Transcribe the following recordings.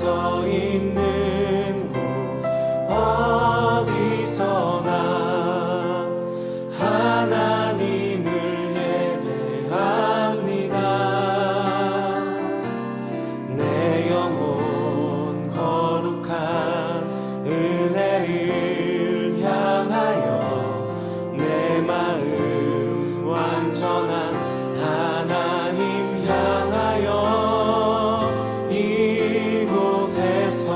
서 있는 곳 어디서나 하나님을 예배합니다. 내 영혼 거룩한 은혜를 향하여 내 마음 완전한 하나님 향하여 이곳에서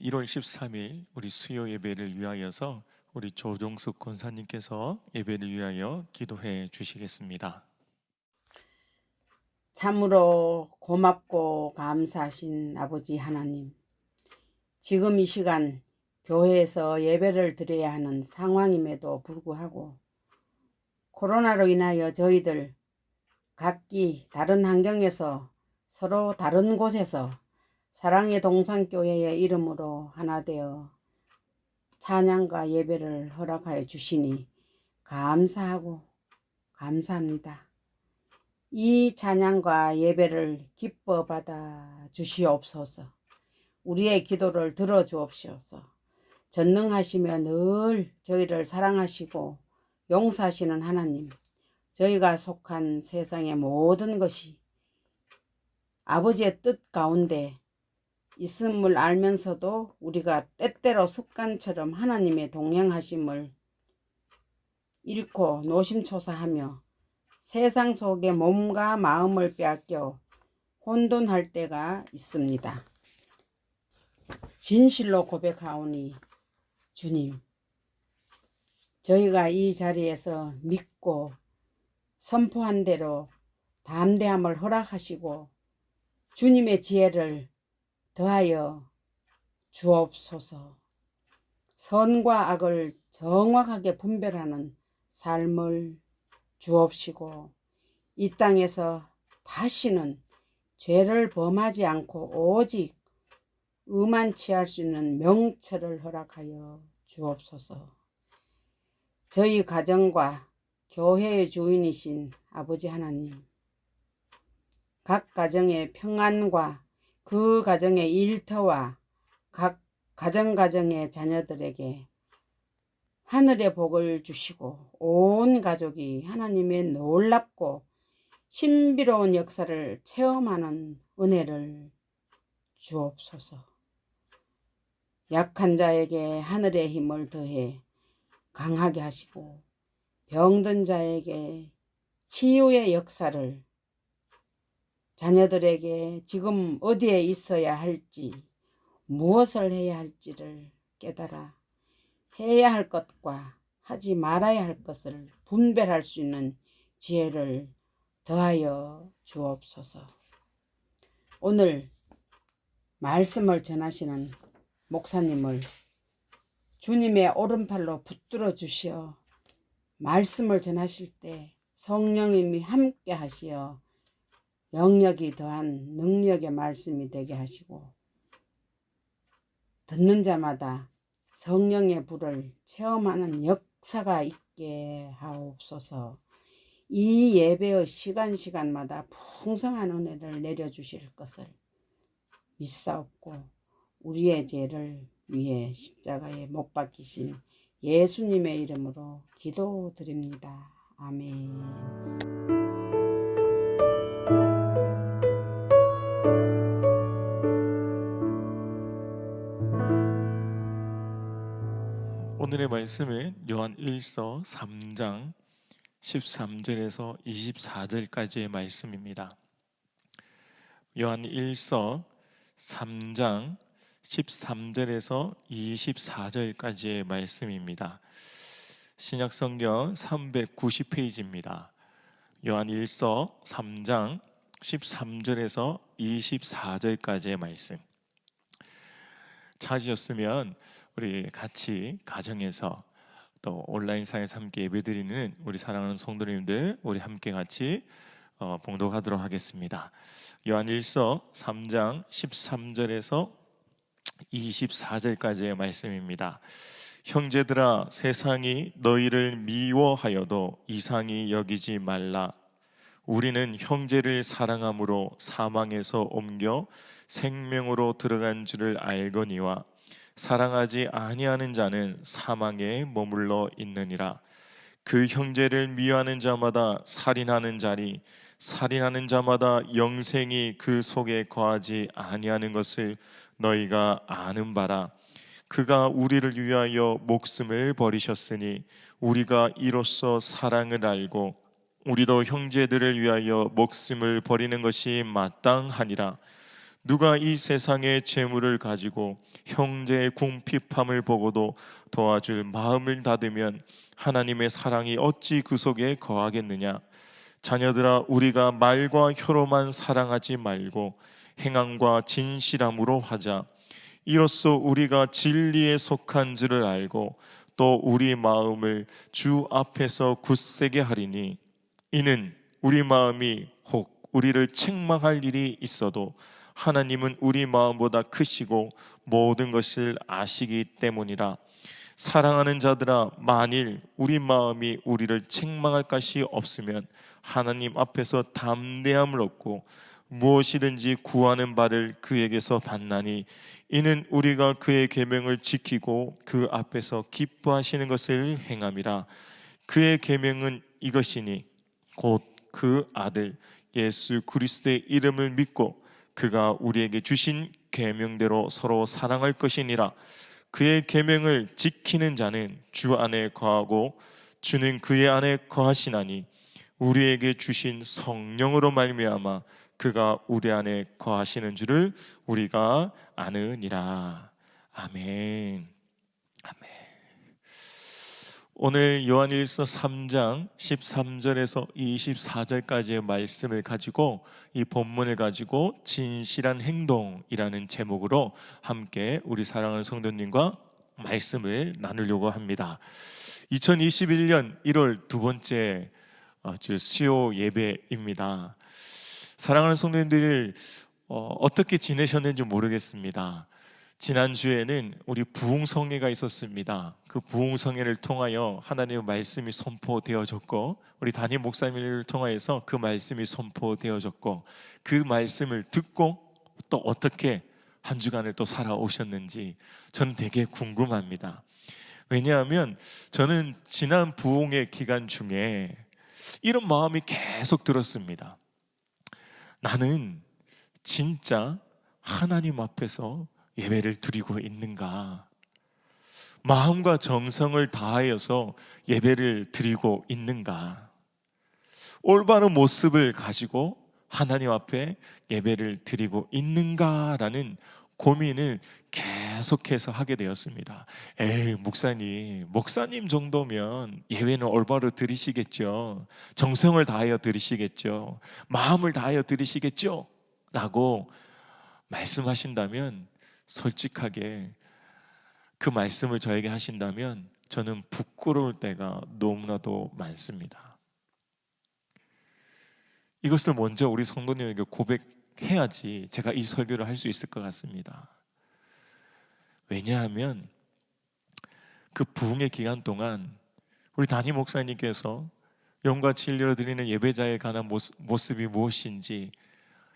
1월 13일 우리 수요 예배를 위하여서 우리 조종숙 권사님께서 예배를 위하여 기도해 주시겠습니다. 참으로 고맙고 감사하신 아버지 하나님, 지금 이 시간 교회에서 예배를 드려야 하는 상황임에도 불구하고 코로나로 인하여 저희들 각기 다른 환경에서 서로 다른 곳에서 사랑의 동산교회의 이름으로 하나 되어 찬양과 예배를 허락하여 주시니 감사하고 감사합니다. 이 찬양과 예배를 기뻐 받아 주시옵소서. 우리의 기도를 들어 주옵소서. 전능하시며 늘 저희를 사랑하시고 용서하시는 하나님, 저희가 속한 세상의 모든 것이 아버지의 뜻 가운데 있음을 알면서도 우리가 때때로 습관처럼 하나님의 동행하심을 잃고 노심초사하며 세상 속에 몸과 마음을 빼앗겨 혼돈할 때가 있습니다. 진실로 고백하오니 주님, 저희가 이 자리에서 믿고 선포한 대로 담대함을 허락하시고 주님의 지혜를 더하여 주옵소서. 선과 악을 정확하게 분별하는 삶을 주옵시고 이 땅에서 다시는 죄를 범하지 않고 오직 의만 취할 수 있는 명철을 허락하여 주옵소서. 저희 가정과 교회의 주인이신 아버지 하나님, 각 가정의 평안과 그 가정의 일터와 각 가정의 자녀들에게 하늘의 복을 주시고 온 가족이 하나님의 놀랍고 신비로운 역사를 체험하는 은혜를 주옵소서. 약한 자에게 하늘의 힘을 더해 강하게 하시고 병든 자에게 치유의 역사를, 자녀들에게 지금 어디에 있어야 할지 무엇을 해야 할지를 깨달아 해야 할 것과 하지 말아야 할 것을 분별할 수 있는 지혜를 더하여 주옵소서. 오늘 말씀을 전하시는 목사님을 주님의 오른팔로 붙들어 주시어 말씀을 전하실 때 성령님이 함께 하시어 영역이 더한 능력의 말씀이 되게 하시고 듣는 자마다 성령의 불을 체험하는 역사가 있게 하옵소서. 이 예배의 시간마다 풍성한 은혜를 내려주실 것을 믿사옵고 우리의 죄를 위해 십자가에 못 박히신 예수님의 이름으로 기도드립니다. 아멘. 오늘의 말씀은 요한 1서 3장 13절에서 24절까지의 말씀입니다. 요한 1서 3장 13절에서 24절까지의 말씀입니다. 신약성경 390페이지입니다. 요한 1서 3장 13절에서 24절까지의 말씀. 찾으셨으면 우리 같이 가정에서 또 온라인상에서 함께 예배드리는 우리 사랑하는 성도님들, 우리 함께 같이 봉독하도록 하겠습니다. 요한 1서 3장 13절에서 24절까지의 말씀입니다. 형제들아, 세상이 너희를 미워하여도 이상히 여기지 말라. 우리는 형제를 사랑함으로 사망에서 옮겨 생명으로 들어간 줄을 알거니와 사랑하지 아니하는 자는 사망에 머물러 있느니라. 그 형제를 미워하는 자마다 살인하는 자니 살인하는 자마다 영생이 그 속에 거하지 아니하는 것을 너희가 아는 바라. 그가 우리를 위하여 목숨을 버리셨으니 우리가 이로써 사랑을 알고 우리도 형제들을 위하여 목숨을 버리는 것이 마땅하니라. 누가 이 세상의 재물을 가지고 형제의 궁핍함을 보고도 도와줄 마음을 닫으면 하나님의 사랑이 어찌 그 속에 거하겠느냐. 자녀들아, 우리가 말과 혀로만 사랑하지 말고 행함과 진실함으로 하자. 이로써 우리가 진리에 속한 줄을 알고 또 우리 마음을 주 앞에서 굳세게 하리니, 이는 우리 마음이 혹 우리를 책망할 일이 있어도 하나님은 우리 마음보다 크시고 모든 것을 아시기 때문이라. 사랑하는 자들아, 만일 우리 마음이 우리를 책망할 것이 없으면 하나님 앞에서 담대함을 얻고 무엇이든지 구하는 바를 그에게서 받나니, 이는 우리가 그의 계명을 지키고 그 앞에서 기뻐하시는 것을 행함이라. 그의 계명은 이것이니 곧 그 아들 예수 그리스도의 이름을 믿고 그가 우리에게 주신 계명대로 서로 사랑할 것이니라. 그의 계명을 지키는 자는 주 안에 거하고 주는 그의 안에 거하시나니, 우리에게 주신 성령으로 말미암아 그가 우리 안에 거하시는 줄을 우리가 아느니라. 아멘. 아멘. 오늘 요한일서 3장 13절에서 24절까지의 말씀을 가지고, 이 본문을 가지고 진실한 행동이라는 제목으로 함께 우리 사랑하는 성도님과 말씀을 나누려고 합니다. 2021년 1월 두 번째 주 수요 예배입니다. 사랑하는 성도님들, 어떻게 지내셨는지 모르겠습니다. 지난주에는 우리 부흥성회가 있었습니다. 그 부흥성회를 통하여 하나님의 말씀이 선포되어졌고, 우리 담임 목사님을 통하여서 그 말씀이 선포되어졌고, 그 말씀을 듣고 또 어떻게 한 주간을 또 살아오셨는지 저는 되게 궁금합니다. 왜냐하면 저는 지난 부흥의 기간 중에 이런 마음이 계속 들었습니다. 나는 진짜 하나님 앞에서 예배를 드리고 있는가? 마음과 정성을 다하여서 예배를 드리고 있는가? 올바른 모습을 가지고 하나님 앞에 예배를 드리고 있는가라는 고민을 계속해서 하게 되었습니다. 에이, 목사님 정도면 예배는 올바로 드리시겠죠. 정성을 다하여 드리시겠죠. 마음을 다하여 드리시겠죠. 라고 말씀하신다면, 솔직하게 그 말씀을 저에게 하신다면 저는 부끄러울 때가 너무나도 많습니다. 이것을 먼저 우리 성도님에게 고백해야지 제가 이 설교를 할 수 있을 것 같습니다. 왜냐하면 그 부흥의 기간 동안 우리 담임 목사님께서 영과 진리로 드리는 예배자에 관한 모습이 무엇인지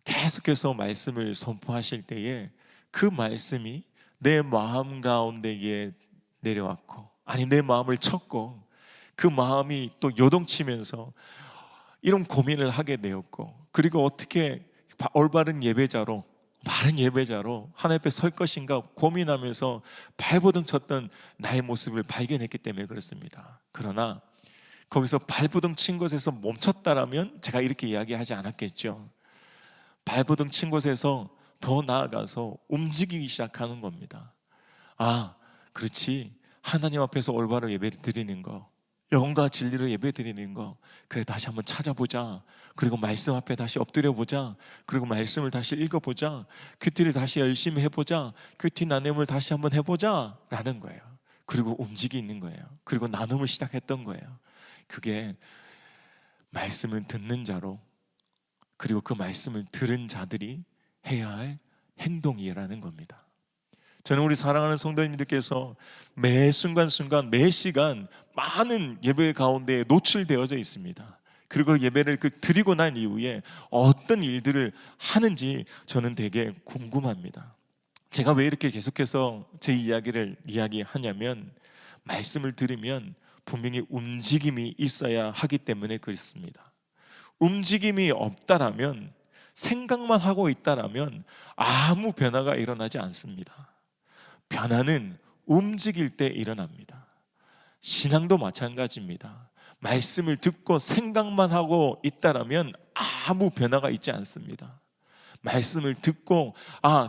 계속해서 말씀을 선포하실 때에 그 말씀이 내 마음 가운데에 내려왔고, 아니 내 마음을 쳤고, 그 마음이 또 요동치면서 이런 고민을 하게 되었고, 그리고 어떻게 올바른 예배자로, 바른 예배자로 하나님 앞에 설 것인가 고민하면서 발버둥 쳤던 나의 모습을 발견했기 때문에 그렇습니다. 그러나 거기서 발버둥 친 곳에서 멈췄다라면 제가 이렇게 이야기하지 않았겠죠. 발버둥 친 곳에서 더 나아가서 움직이기 시작하는 겁니다. 아, 그렇지. 하나님 앞에서 올바로 예배를 드리는 거, 영과 진리로 예배 드리는 거, 그래 다시 한번 찾아보자. 그리고 말씀 앞에 다시 엎드려보자. 그리고 말씀을 다시 읽어보자. 큐티를 다시 열심히 해보자. 큐티 나눔을 다시 한번 해보자 라는 거예요. 그리고 움직이는 거예요. 그리고 나눔을 시작했던 거예요. 그게 말씀을 듣는 자로, 그리고 그 말씀을 들은 자들이 해야 할 행동이라는 겁니다. 저는 우리 사랑하는 성도님들께서 매 순간순간, 매 시간 많은 예배 가운데 노출되어져 있습니다. 그리고 예배를 드리고 난 이후에 어떤 일들을 하는지 저는 되게 궁금합니다. 제가 왜 이렇게 계속해서 제 이야기를 이야기하냐면, 말씀을 들으면 분명히 움직임이 있어야 하기 때문에 그렇습니다. 움직임이 없다라면, 생각만 하고 있다라면 아무 변화가 일어나지 않습니다. 변화는 움직일 때 일어납니다. 신앙도 마찬가지입니다. 말씀을 듣고 생각만 하고 있다라면 아무 변화가 있지 않습니다. 말씀을 듣고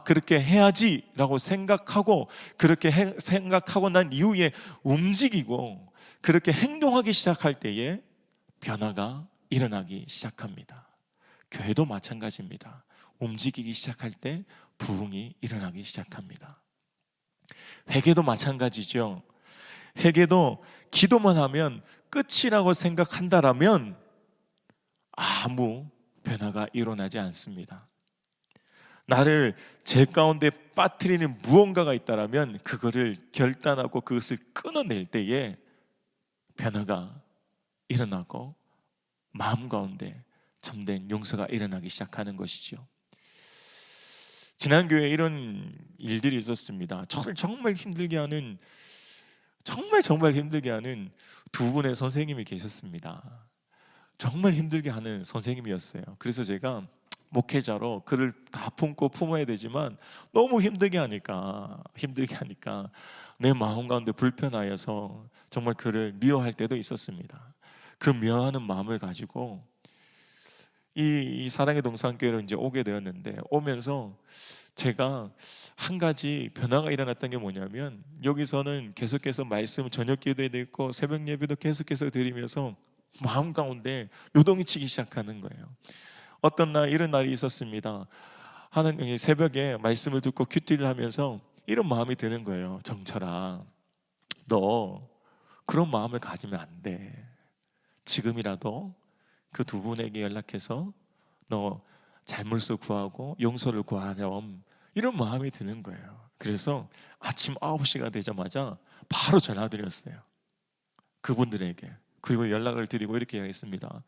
그렇게 해야지라고 생각하고 그렇게 생각하고 난 이후에 움직이고 그렇게 행동하기 시작할 때에 변화가 일어나기 시작합니다. 교회도 마찬가지입니다. 움직이기 시작할 때 부흥이 일어나기 시작합니다. 회개도 마찬가지죠. 회개도 기도만 하면 끝이라고 생각한다라면 아무 변화가 일어나지 않습니다. 나를 제 가운데 빠뜨리는 무언가가 있다라면 그거를 결단하고 그것을 끊어낼 때에 변화가 일어나고 마음 가운데 참된 용서가 일어나기 시작하는 것이죠. 지난 교회에 이런 일들이 있었습니다. 저를 정말 힘들게 하는 정말 힘들게 하는 두 분의 선생님이 계셨습니다. 정말 힘들게 하는 선생님이었어요. 그래서 제가 목회자로 그를 다 품고 품어야 되지만 너무 힘들게 하니까 내 마음 가운데 불편하여서 정말 그를 미워할 때도 있었습니다. 그 미워하는 마음을 가지고 이 사랑의 동산교회로 이제 오게 되었는데, 오면서 제가 한 가지 변화가 일어났던 게 뭐냐면, 여기서는 계속해서 말씀 저녁 기도에도 있고 새벽 예배도 계속해서 드리면서 마음 가운데 요동이 치기 시작하는 거예요. 어떤 날 이런 날이 있었습니다. 하나님이 새벽에 말씀을 듣고 큐티를 하면서 이런 마음이 드는 거예요. 정철아, 너 그런 마음을 가지면 안 돼. 지금이라도 그 두 분에게 연락해서 너 잘못을 구하고 용서를 구하렴, 이런 마음이 드는 거예요. 그래서 아침 9시가 되자마자 바로 전화드렸어요, 그분들에게. 그리고 연락을 드리고 이렇게 이야기했습니다.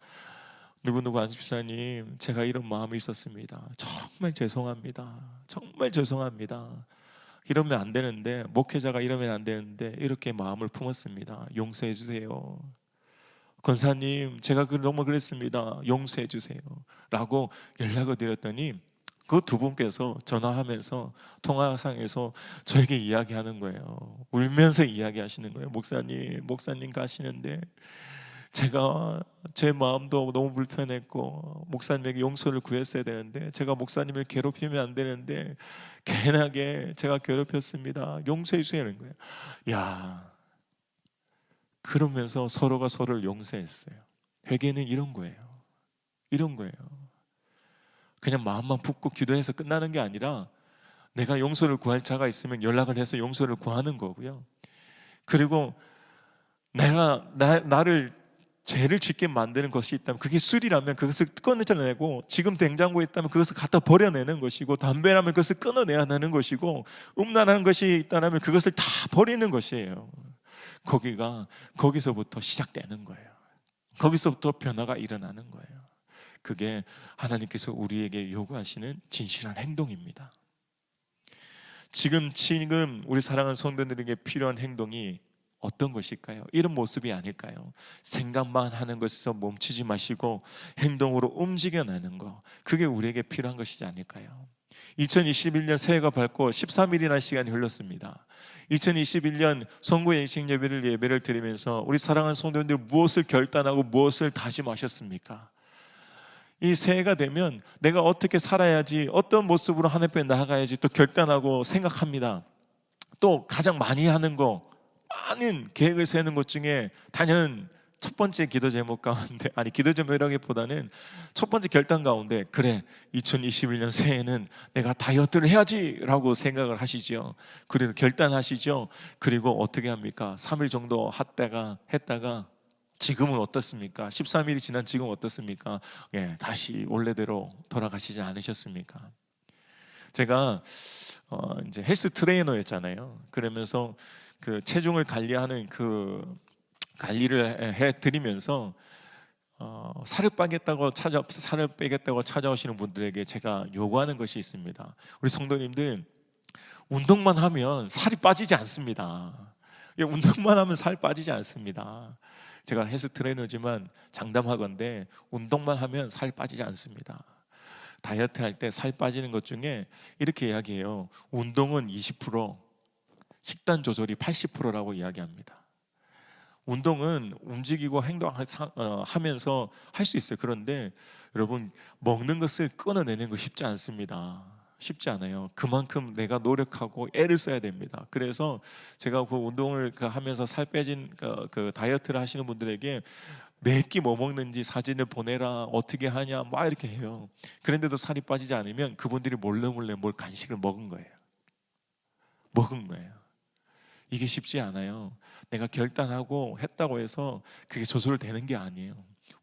누구누구 안집사님, 제가 이런 마음이 있었습니다. 정말 죄송합니다. 정말 죄송합니다. 이러면 안 되는데, 목회자가 이러면 안 되는데 이렇게 마음을 품었습니다. 용서해 주세요. 권사님, 제가 너무 그랬습니다. 용서해 주세요 라고 연락을 드렸더니 그 두 분께서 전화하면서 통화상에서 저에게 이야기하는 거예요. 울면서 이야기하시는 거예요. 목사님 가시는데 제가 제 마음도 너무 불편했고 목사님에게 용서를 구했어야 되는데 제가 목사님을 괴롭히면 안 되는데 괜하게 제가 괴롭혔습니다. 용서해 주세요. 거예요. 야, 그러면서 서로가 서로를 용서했어요. 회개는 이런 거예요. 그냥 마음만 붓고 기도해서 끝나는 게 아니라 내가 용서를 구할 자가 있으면 연락을 해서 용서를 구하는 거고요. 그리고 나를 죄를 짓게 만드는 것이 있다면, 그게 술이라면 그것을 끊어내고, 지금 냉장고에 있다면 그것을 갖다 버려내는 것이고, 담배라면 그것을 끊어내야 하는 것이고, 음란한 것이 있다면 그것을 다 버리는 것이에요. 거기서부터 시작되는 거예요. 거기서부터 변화가 일어나는 거예요. 그게 하나님께서 우리에게 요구하시는 진실한 행동입니다. 지금 우리 사랑하는 성도들에게 필요한 행동이 어떤 것일까요? 이런 모습이 아닐까요? 생각만 하는 것에서 멈추지 마시고 행동으로 움직여내는 것, 그게 우리에게 필요한 것이지 않을까요? 2021년 새해가 밝고 13일이나 시간이 흘렀습니다. 2021년 성부 예식 예배를 드리면서 우리 사랑하는 성도님들 무엇을 결단하고 무엇을 다짐하셨습니까? 이 새해가 되면 내가 어떻게 살아야지, 어떤 모습으로 하늘 앞에 나아가야지 또 결단하고 생각합니다. 또 가장 많이 하는 거, 많은 계획을 세우는 것 중에 단연 첫 번째 기도 제목 가운데, 기도 제목이라기보다는 첫 번째 결단 가운데, 그래 2021년 새해에는 내가 다이어트를 해야지 라고 생각을 하시죠. 그리고 결단하시죠. 그리고 어떻게 합니까? 3일 정도 했다가 지금은 어떻습니까? 13일이 지난 지금 어떻습니까? 다시 원래대로 돌아가시지 않으셨습니까? 제가 이제 헬스 트레이너였잖아요. 그러면서 그 체중을 관리하는 그 관리를 해드리면서 살을 빼겠다고 찾아오시는 분들에게 제가 요구하는 것이 있습니다. 우리 성도님들, 운동만 하면 살이 빠지지 않습니다. 운동만 하면 살 빠지지 않습니다. 제가 헬스 트레이너지만 장담하건대 운동만 하면 살 빠지지 않습니다. 다이어트 할 때 살 빠지는 것 중에 이렇게 이야기해요. 운동은 20%, 식단 조절이 80%라고 이야기합니다. 운동은 움직이고 행동하면서 할 수 있어요. 그런데 여러분, 먹는 것을 끊어내는 거 쉽지 않습니다. 쉽지 않아요. 그만큼 내가 노력하고 애를 써야 됩니다. 그래서 제가 그 운동을 하면서 살 빼진 그 다이어트를 하시는 분들에게 매 끼 뭐 먹는지 사진을 보내라, 어떻게 하냐 막 이렇게 해요. 그런데도 살이 빠지지 않으면 그분들이 몰래 뭘 간식을 먹은 거예요. 이게 쉽지 않아요. 내가 결단하고 했다고 해서 그게 조절되는 게 아니에요.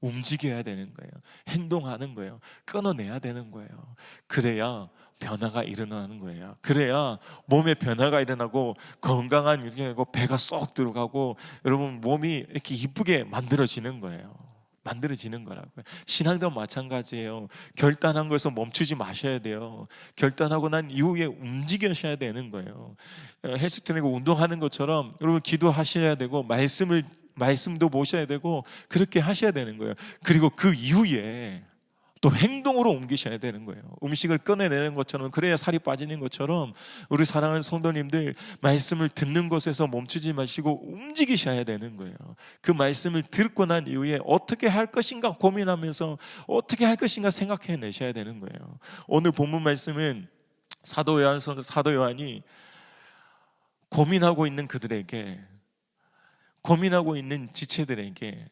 움직여야 되는 거예요. 행동하는 거예요. 끊어내야 되는 거예요. 그래야 변화가 일어나는 거예요. 그래야 몸에 변화가 일어나고 건강한 유지하고 배가 쏙 들어가고 여러분 몸이 이렇게 이쁘게 만들어지는 거예요. 만들어지는 거라고요. 신앙도 마찬가지예요. 결단한 것에서 멈추지 마셔야 돼요. 결단하고 난 이후에 움직여셔야 되는 거예요. 헬스 트레이닝 운동하는 것처럼 여러분 기도하셔야 되고 말씀도 보셔야 되고 그렇게 하셔야 되는 거예요. 그리고 그 이후에 또 행동으로 옮기셔야 되는 거예요. 음식을 꺼내내는 것처럼, 그래야 살이 빠지는 것처럼 우리 사랑하는 성도님들, 말씀을 듣는 것에서 멈추지 마시고 움직이셔야 되는 거예요. 그 말씀을 듣고 난 이후에 어떻게 할 것인가 고민하면서 어떻게 할 것인가 생각해 내셔야 되는 거예요. 오늘 본문 말씀은 사도 요한이 고민하고 있는 그들에게, 고민하고 있는 지체들에게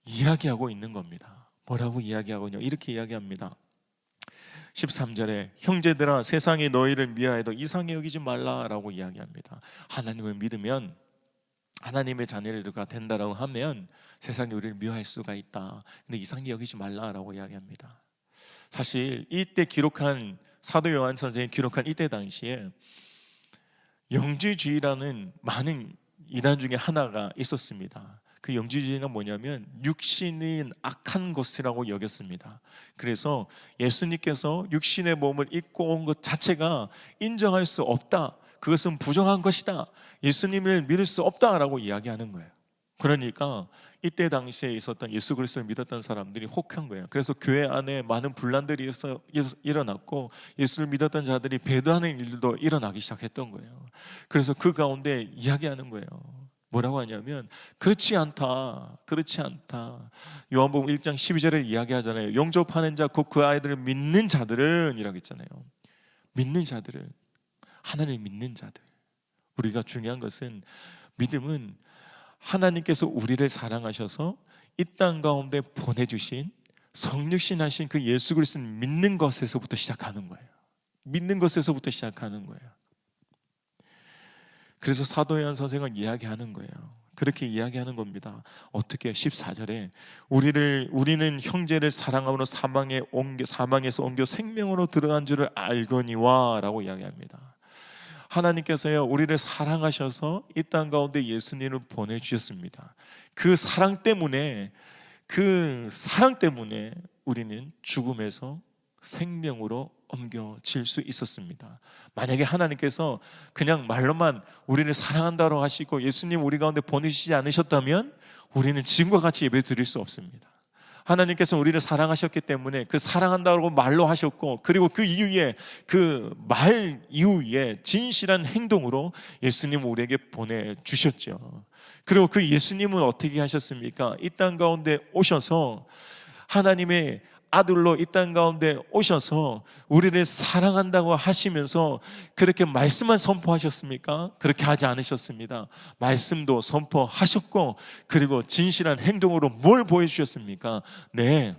이야기하고 있는 겁니다. 뭐라고 이야기하고 있냐? 이렇게 이야기합니다. 13절에 형제들아, 세상이 너희를 미워해도 이상히 여기지 말라라고 이야기합니다. 하나님을 믿으면, 하나님의 자녀가 된다라고 하면 세상이 우리를 미워할 수가 있다. 근데 이상히 여기지 말라라고 이야기합니다. 사실 이때 기록한 사도 요한 선생이 기록한 이때 당시에 영주주의라는 많은 이단 중에 하나가 있었습니다. 그 영주주의는 뭐냐면 육신인 악한 것이라고 여겼습니다. 그래서 예수님께서 육신의 몸을 입고 온 것 자체가 인정할 수 없다, 그것은 부정한 것이다, 예수님을 믿을 수 없다라고 이야기하는 거예요. 그러니까 이때 당시에 있었던 예수 그리스도를 믿었던 사람들이 혹한 거예요. 그래서 교회 안에 많은 분란들이 일어났고 예수를 믿었던 자들이 배도하는 일도 일어나기 시작했던 거예요. 그래서 그 가운데 이야기하는 거예요. 뭐라고 하냐면 그렇지 않다. 요한복음 1장 12절에 이야기하잖아요. 영접하는 자 곧 그 아이들을 믿는 자들은 이라고 했잖아요. 믿는 자들은, 하나님을 믿는 자들. 우리가 중요한 것은, 믿음은 하나님께서 우리를 사랑하셔서 이 땅 가운데 보내주신 성육신 하신 그 예수 그리스도를 믿는 것에서부터 시작하는 거예요. 믿는 것에서부터 시작하는 거예요. 그래서 사도 요한 선생은 이야기하는 거예요. 그렇게 이야기하는 겁니다. 어떻게? 14절에 우리는 형제를 사랑함으로 사망에서 옮겨 생명으로 들어간 줄을 알거니와 라고 이야기합니다. 하나님께서요, 우리를 사랑하셔서 이 땅 가운데 예수님을 보내주셨습니다. 그 사랑 때문에 우리는 죽음에서 생명으로 옮겨질 수 있었습니다. 만약에 하나님께서 그냥 말로만 우리를 사랑한다고 하시고 예수님 우리 가운데 보내주시지 않으셨다면 우리는 지금과 같이 예배 드릴 수 없습니다. 하나님께서 우리를 사랑하셨기 때문에 그 사랑한다고 말로 하셨고, 그리고 그 이후에 그 말 이후에 진실한 행동으로 예수님을 우리에게 보내주셨죠. 그리고 그 예수님은 어떻게 하셨습니까? 이 땅 가운데 오셔서 하나님의 아들로 이 땅 가운데 오셔서 우리를 사랑한다고 하시면서 그렇게 말씀만 선포하셨습니까? 그렇게 하지 않으셨습니다. 말씀도 선포하셨고, 그리고 진실한 행동으로 뭘 보여주셨습니까? 네,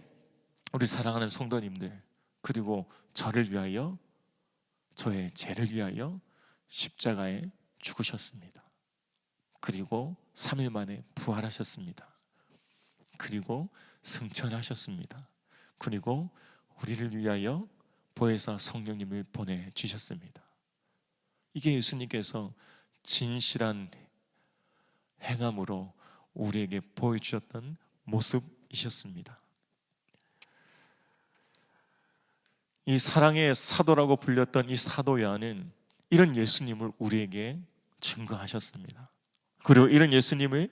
우리 사랑하는 성도님들, 그리고 저를 위하여, 저의 죄를 위하여 십자가에 죽으셨습니다. 그리고 3일 만에 부활하셨습니다. 그리고 승천하셨습니다. 그리고 우리를 위하여 보혜사 성령님을 보내주셨습니다. 이게 예수님께서 진실한 행함으로 우리에게 보여주셨던 모습이셨습니다. 이 사랑의 사도라고 불렸던 이 사도 요한은 이런 예수님을 우리에게 증거하셨습니다. 그리고 이런 예수님을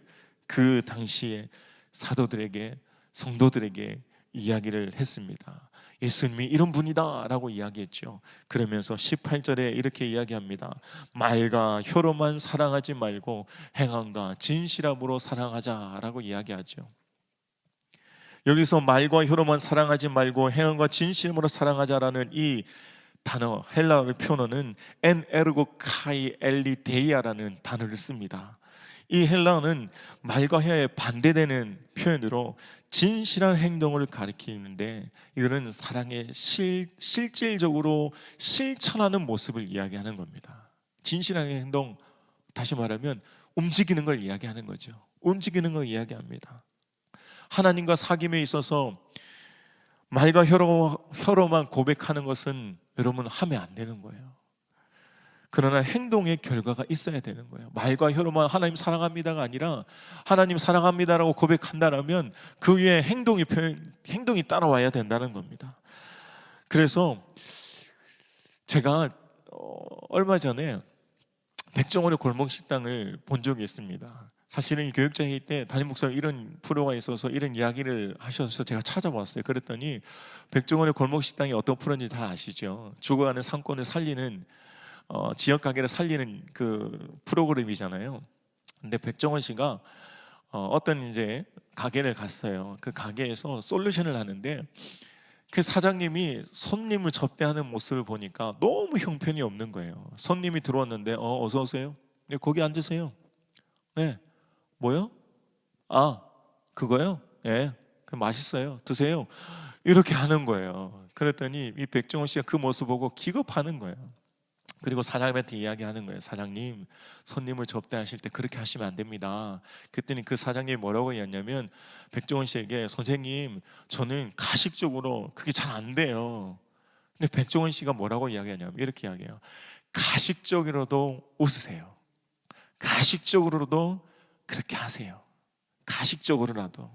그 당시에 사도들에게, 성도들에게 이야기를 했습니다. 예수님이 이런 분이다 라고 이야기했죠. 그러면서 18절에 이렇게 이야기합니다. 말과 혀로만 사랑하지 말고 행함과 진실함으로 사랑하자 라고 이야기하죠. 여기서 말과 혀로만 사랑하지 말고 행함과 진실함으로 사랑하자라는 이 단어, 헬라어의 표현은 엔 에르고 카이 엘리 데이아라는 단어를 씁니다. 이 헬라어는 말과 혀에 반대되는 표현으로 진실한 행동을 가리키는데, 이거는 사랑의 실질적으로 실천하는 모습을 이야기하는 겁니다. 진실한 행동, 다시 말하면 움직이는 걸 이야기하는 거죠. 움직이는 걸 이야기합니다. 하나님과 사귐에 있어서 말과 혀로만 고백하는 것은 여러분 하면 안 되는 거예요. 그러나 행동의 결과가 있어야 되는 거예요. 말과 혀로만 하나님 사랑합니다가 아니라 하나님 사랑합니다라고 고백한다면 그 위에 행동이 따라와야 된다는 겁니다. 그래서 제가 얼마 전에 백종원의 골목식당을 본 적이 있습니다. 사실은 이 교육자회의 때 담임 목사님 이런 프로가 있어서 이런 이야기를 하셔서 제가 찾아봤어요. 그랬더니 백종원의 골목식당이 어떤 프로인지 다 아시죠? 죽어가는 상권을 살리는 지역 가게를 살리는 그 프로그램이잖아요. 근데 백종원 씨가 어떤 이제 가게를 갔어요. 그 가게에서 솔루션을 하는데 그 사장님이 손님을 접대하는 모습을 보니까 너무 형편이 없는 거예요. 손님이 들어왔는데 어서 오세요. 네, 거기 앉으세요. 네, 뭐요? 아, 그거요? 네, 맛있어요. 드세요. 이렇게 하는 거예요. 그랬더니 이 백종원 씨가 그 모습 보고 기겁하는 거예요. 그리고 사장님한테 이야기하는 거예요. 사장님, 손님을 접대하실 때 그렇게 하시면 안 됩니다. 그랬더니 그 사장님이 뭐라고 했냐면 백종원 씨에게, 선생님, 저는 가식적으로 그게 잘 안 돼요. 근데 백종원 씨가 뭐라고 이야기하냐면 이렇게 이야기해요. 가식적으로도 웃으세요. 가식적으로도 그렇게 하세요. 가식적으로라도.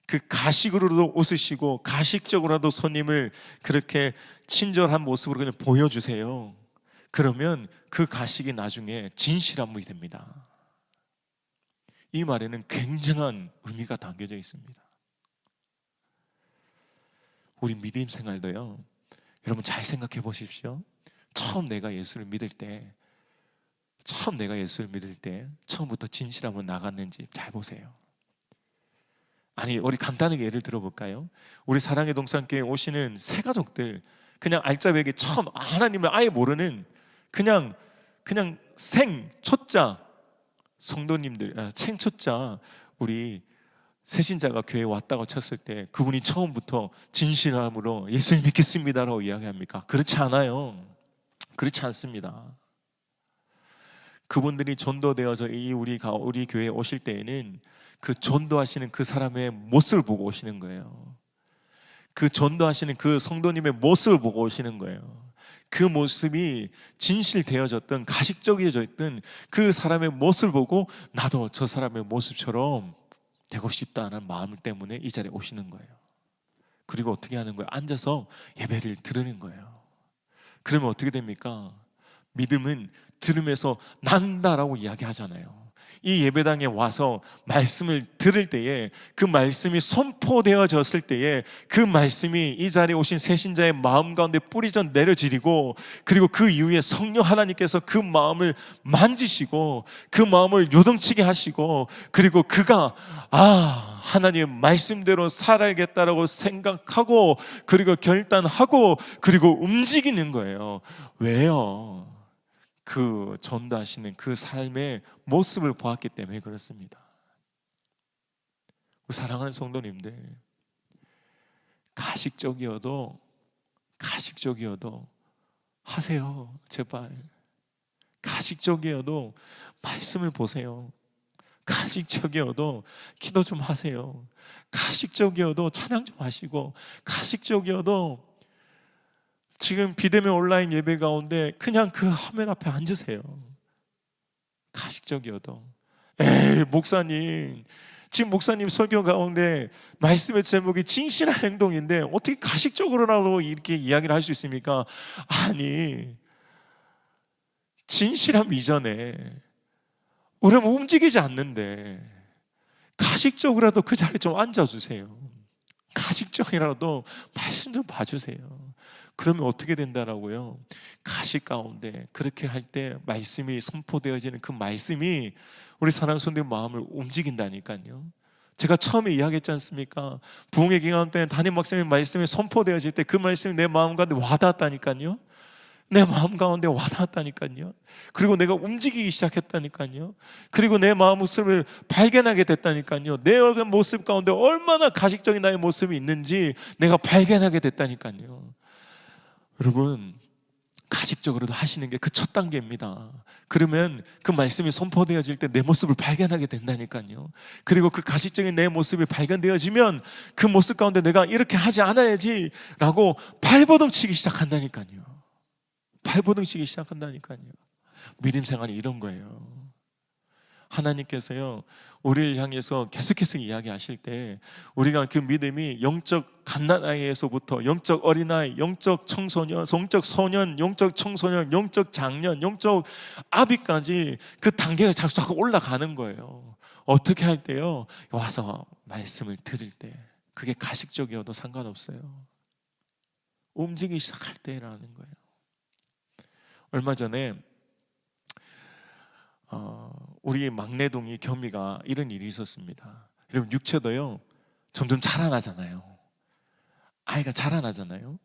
그 가식으로도 웃으시고 가식적으로라도 손님을 그렇게 친절한 모습으로 그냥 보여주세요. 그러면 그 가식이 나중에 진실함이 됩니다. 이 말에는 굉장한 의미가 담겨져 있습니다. 우리 믿음 생활도요, 여러분 잘 생각해 보십시오. 처음 내가 예수를 믿을 때 처음부터 진실함으로 나갔는지 잘 보세요. 아니, 우리 간단하게 예를 들어볼까요? 우리 사랑의 동산교회에 오시는 새 가족들, 그냥 알짜배기 처음 하나님을 아예 모르는 그냥 생초짜 성도님들, 생초짜 우리 새신자가 교회에 왔다고 쳤을 때 그분이 처음부터 진실함으로 예수님 믿겠습니다라고 이야기합니까? 그렇지 않아요. 그렇지 않습니다. 그분들이 전도되어져 우리 교회에 오실 때에는 그 전도하시는 그 사람의 모습을 보고 오시는 거예요. 그 전도하시는 그 성도님의 모습을 보고 오시는 거예요. 그 모습이 진실되어졌던, 가식적이어져 있던 그 사람의 모습을 보고 나도 저 사람의 모습처럼 되고 싶다는 마음 때문에 이 자리에 오시는 거예요. 그리고 어떻게 하는 거예요? 앉아서 예배를 들으는 거예요. 그러면 어떻게 됩니까? 믿음은 들음에서 난다라고 이야기하잖아요. 이 예배당에 와서 말씀을 들을 때에, 그 말씀이 선포되어졌을 때에 그 말씀이 이 자리에 오신 새신자의 마음 가운데 뿌리져 내려지리고, 그리고 그 이후에 성령 하나님께서 그 마음을 만지시고 그 마음을 요동치게 하시고, 그리고 그가 하나님의 말씀대로 살아야겠다라고 생각하고, 그리고 결단하고, 그리고 움직이는 거예요. 왜요? 그 전도하시는 그 삶의 모습을 보았기 때문에 그렇습니다. 사랑하는 성도님들, 가식적이어도 하세요. 제발. 가식적이어도 말씀을 보세요. 가식적이어도 기도 좀 하세요. 가식적이어도 찬양 좀 하시고, 가식적이어도 지금 비대면 온라인 예배 가운데 그냥 그 화면 앞에 앉으세요. 가식적이어도. 목사님, 지금 목사님 설교 가운데 말씀의 제목이 진실한 행동인데 어떻게 가식적으로라도 이렇게 이야기를 할 수 있습니까? 아니, 진실함 이전에 우리는 움직이지 않는데 가식적으로라도 그 자리에 좀 앉아주세요. 가식적이라도 말씀 좀 봐주세요. 그러면 어떻게 된다라고요? 가식 가운데 그렇게 할 때 말씀이 선포되어지는 그 말씀이 우리 사랑하는 성도님 마음을 움직인다니까요. 제가 처음에 이야기했지 않습니까? 부흥의 기간 때 담임 목사님 말씀이 선포되어질 때 그 말씀이 내 마음 가운데 와닿았다니까요. 내 마음 가운데 와닿았다니까요. 그리고 내가 움직이기 시작했다니까요. 그리고 내 마음 모습을 발견하게 됐다니까요. 내 모습 가운데 얼마나 가식적인 나의 모습이 있는지 내가 발견하게 됐다니까요. 여러분, 가식적으로도 하시는 게 그 첫 단계입니다. 그러면 그 말씀이 선포되어질 때 내 모습을 발견하게 된다니까요. 그리고 그 가식적인 내 모습이 발견되어지면 그 모습 가운데 내가 이렇게 하지 않아야지 라고 발버둥 치기 시작한다니까요. 발버둥 치기 시작한다니까요. 믿음 생활이 이런 거예요. 하나님께서요, 우리를 향해서 계속해서 이야기하실 때 우리가 그 믿음이 영적 갓난아이에서부터 영적 어린아이, 영적 청소년, 영적 소년, 영적 청소년, 영적 장년, 영적 아비까지 그 단계가 자꾸 올라가는 거예요. 어떻게 할 때요? 와서 말씀을 들을 때. 그게 가식적이어도 상관없어요. 움직이기 시작할 때라는 거예요. 얼마 전에 우리 막내동이 겸이가 이런 일이 있었습니다. 여러분, 육체도요 점점 자라나잖아요. 아이가 자라나잖아요.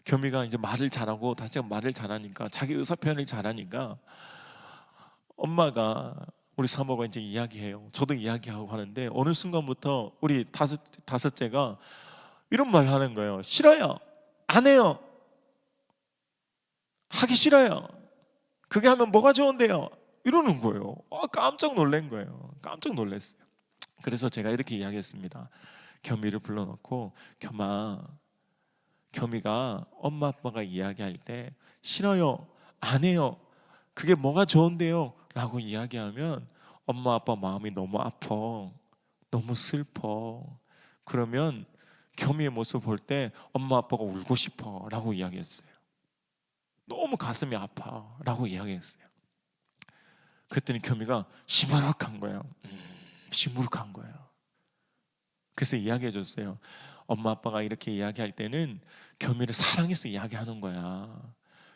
겸이가 이제 말을 잘하고 다시 말을 잘하니까, 자기 의사 표현을 잘하니까 엄마가, 우리 사모가 이제 이야기해요. 저도 이야기하고 하는데 어느 순간부터 우리 다섯째가 이런 말 하는 거예요. 싫어요. 안 해요. 하기 싫어요. 그게 하면 뭐가 좋은데요? 이러는 거예요. 깜짝 놀란 거예요. 깜짝 놀랐어요. 그래서 제가 이렇게 이야기했습니다. 겸이를 불러놓고, 겸이가 엄마 아빠가 이야기할 때 싫어요, 안 해요, 그게 뭐가 좋은데요? 라고 이야기하면 엄마 아빠 마음이 너무 아파, 너무 슬퍼. 그러면 겸이의 모습 볼 때 엄마 아빠가 울고 싶어 라고 이야기했어요. 너무 가슴이 아파 라고 이야기했어요. 그랬더니 겸이가 시무룩한 거예요. 시무룩한 거예요. 그래서 이야기해 줬어요. 엄마 아빠가 이렇게 이야기할 때는 겸이를 사랑해서 이야기하는 거야.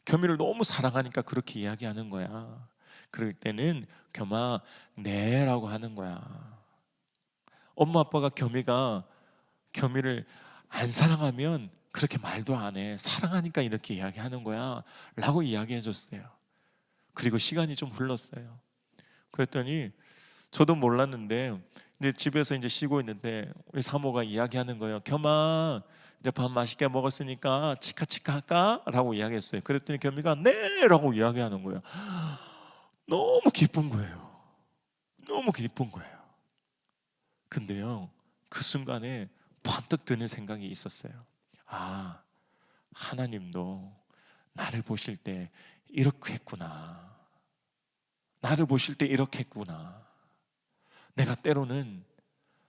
겸이를 너무 사랑하니까 그렇게 이야기하는 거야. 그럴 때는 겸아, 네 라고 하는 거야. 엄마 아빠가 겸이를 안 사랑하면 그렇게 말도 안 해. 사랑하니까 이렇게 이야기하는 거야 라고 이야기해 줬어요. 그리고 시간이 좀 흘렀어요. 그랬더니 저도 몰랐는데 이제 집에서 이제 쉬고 있는데 우리 사모가 이야기하는 거예요. 겸아, 이제 밥 맛있게 먹었으니까 치카치카 할까? 라고 이야기했어요. 그랬더니 겸이가 네! 라고 이야기하는 거예요. 너무 기쁜 거예요. 너무 기쁜 거예요. 근데요, 그 순간에 번뜩 드는 생각이 있었어요. 아, 하나님도 나를 보실 때 이렇게 했구나. 나를 보실 때 이렇게 했구나. 내가 때로는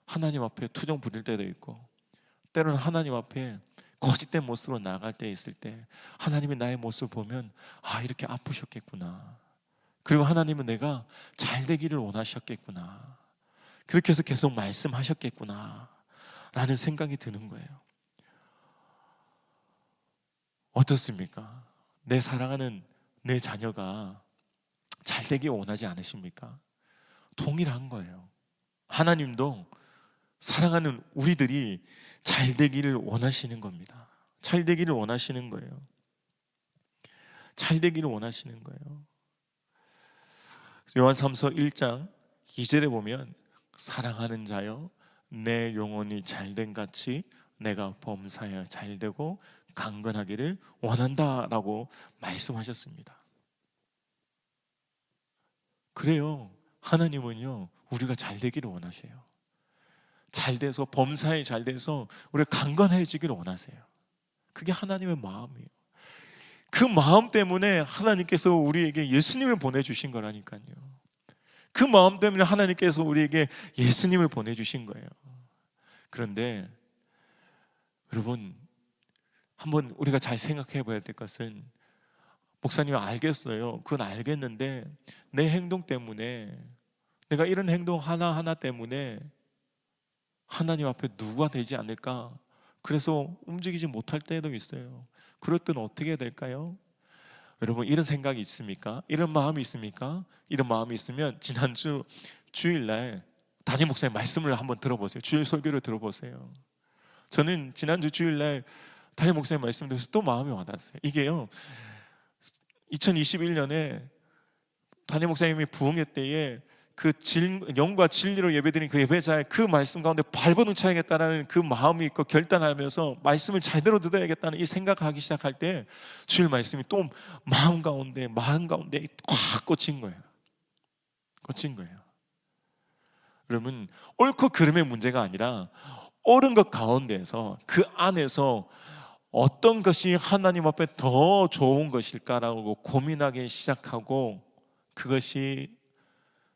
하나님 앞에 투정 부릴 때도 있고, 때로는 하나님 앞에 거짓된 모습으로 나아갈 때 있을 때 하나님이 나의 모습을 보면 이렇게 아프셨겠구나. 그리고 하나님은 내가 잘 되기를 원하셨겠구나. 그렇게 해서 계속 말씀하셨겠구나 라는 생각이 드는 거예요. 어떻습니까? 내 사랑하는 내 자녀가 잘 되기 원하지 않으십니까? 동일한 거예요. 하나님도 사랑하는 우리들이 잘 되기를 원하시는 겁니다. 잘 되기를 원하시는 거예요. 잘 되기를 원하시는 거예요. 요한삼서 1장 2절에 보면 사랑하는 자여, 내 영혼이 잘된 같이 내가 범사에 잘되고 강건하기를 원한다라고 말씀하셨습니다. 그래요. 하나님은요, 우리가 잘 되기를 원하세요. 잘 돼서, 범사에 잘 돼서 우리가 강건해지기를 원하세요. 그게 하나님의 마음이에요. 그 마음 때문에 하나님께서 우리에게 예수님을 보내주신 거라니까요. 그 마음 때문에 하나님께서 우리에게 예수님을 보내주신 거예요. 그런데 여러분, 한번 우리가 잘 생각해 봐야 될 것은, 목사님 알겠어요. 그건 알겠는데 내 행동 때문에, 내가 이런 행동 하나하나 때문에 하나님 앞에 누가 되지 않을까 그래서 움직이지 못할 때도 있어요. 그럴 때는 어떻게 해야 될까요? 여러분, 이런 생각이 있습니까? 이런 마음이 있습니까? 이런 마음이 있으면 지난주 주일날 담임 목사님 말씀을 한번 들어보세요. 주일 설교를 들어보세요. 저는 지난주 주일날 담임 목사님 말씀 들어서 또 마음이 와닿았어요. 이게요, 2021년에 담임 목사님이 부흥회 때에 그 영과 진리로 예배드린 그 예배자의 그 말씀 가운데 발버둥 차야겠다라는 그 마음이 있고 결단하면서 말씀을 제대로 들어야겠다는 이 생각하기 시작할 때 주일 말씀이 또 마음 가운데 꽉 꽂힌 거예요. 꽂힌 거예요. 여러분, 옳고 그름의 문제가 아니라 옳은 것 가운데에서 그 안에서 어떤 것이 하나님 앞에 더 좋은 것일까라고 고민하기 시작하고 그것이